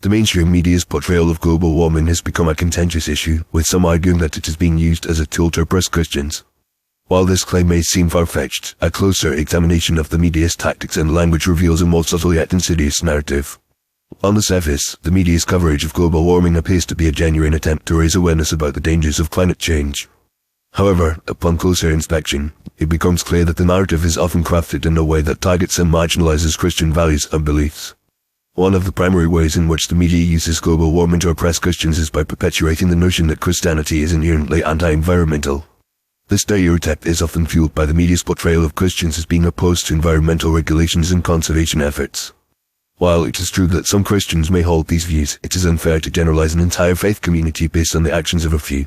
The mainstream media's portrayal of global warming has become a contentious issue, with some arguing that it is being used as a tool to oppress Christians. While this claim may seem far-fetched, a closer examination of the media's tactics and language reveals a more subtle yet insidious narrative. On the surface, the media's coverage of global warming appears to be a genuine attempt to raise awareness about the dangers of climate change. However, upon closer inspection, it becomes clear that the narrative is often crafted in a way that targets and marginalizes Christian values and beliefs. One of the primary ways in which the media uses global warming to oppress Christians is by perpetuating the notion that Christianity is inherently anti-environmental. This stereotype is often fueled by the media's portrayal of Christians as being opposed to environmental regulations and conservation efforts. While it is true that some Christians may hold these views, it is unfair to generalize an entire faith community based on the actions of a few.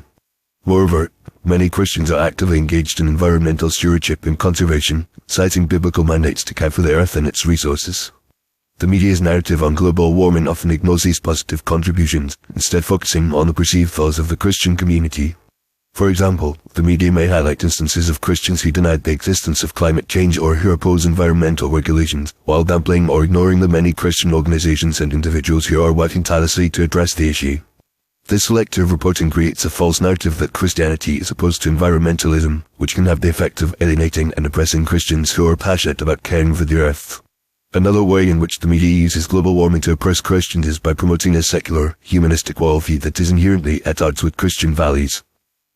Moreover, many Christians are actively engaged in environmental stewardship and conservation, citing biblical mandates to care for the earth and its resources. The media's narrative on global warming often ignores these positive contributions, instead focusing on the perceived flaws of the Christian community. For example, the media may highlight instances of Christians who denied the existence of climate change or who oppose environmental regulations, while downplaying or ignoring the many Christian organizations and individuals who are working tirelessly to address the issue. This selective reporting creates a false narrative that Christianity is opposed to environmentalism, which can have the effect of alienating and oppressing Christians who are passionate about caring for the earth. Another way in which the media uses global warming to oppress Christians is by promoting a secular, humanistic worldview that is inherently at odds with Christian values.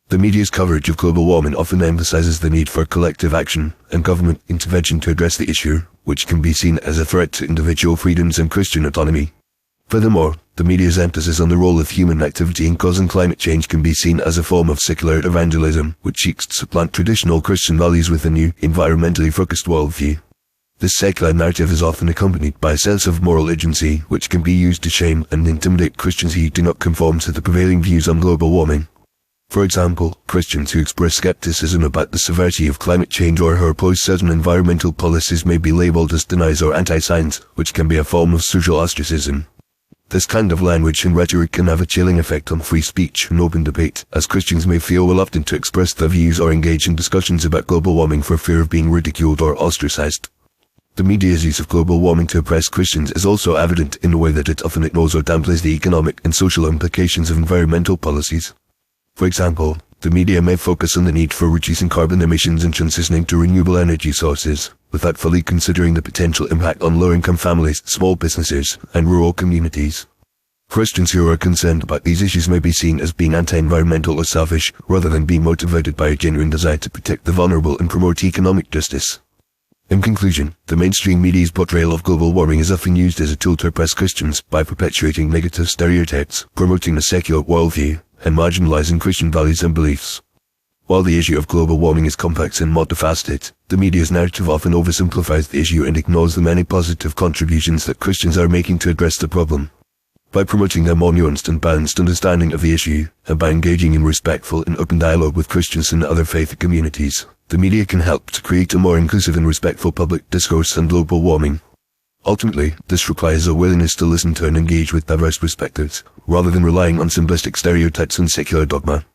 The media's coverage of global warming often emphasizes the need for collective action and government intervention to address the issue, which can be seen as a threat to individual freedoms and Christian autonomy. Furthermore, the media's emphasis on the role of human activity in causing climate change can be seen as a form of secular evangelism, which seeks to supplant traditional Christian values with a new, environmentally focused worldview. This secular narrative is often accompanied by a sense of moral agency, which can be used to shame and intimidate Christians who do not conform to the prevailing views on global warming. For example, Christians who express skepticism about the severity of climate change or who oppose certain environmental policies may be labeled as deniers or anti-science, which can be a form of social ostracism. This kind of language and rhetoric can have a chilling effect on free speech and open debate, as Christians may feel reluctant to express their views or engage in discussions about global warming for fear of being ridiculed or ostracized. The media's use of global warming to oppress Christians is also evident in the way that it often ignores or downplays the economic and social implications of environmental policies. For example, the media may focus on the need for reducing carbon emissions and transitioning to renewable energy sources, without fully considering the potential impact on low-income families, small businesses, and rural communities. Christians who are concerned about these issues may be seen as being anti-environmental or selfish, rather than being motivated by a genuine desire to protect the vulnerable and promote economic justice. In conclusion, the mainstream media's portrayal of global warming is often used as a tool to oppress Christians by perpetuating negative stereotypes, promoting a secular worldview, and marginalizing Christian values and beliefs. While the issue of global warming is complex and multifaceted, the media's narrative often oversimplifies the issue and ignores the many positive contributions that Christians are making to address the problem. By promoting a more nuanced and balanced understanding of the issue, and by engaging in respectful and open dialogue with Christians and other faith communities, the media can help to create a more inclusive and respectful public discourse on global warming. Ultimately, this requires a willingness to listen to and engage with diverse perspectives, rather than relying on simplistic stereotypes and secular dogma.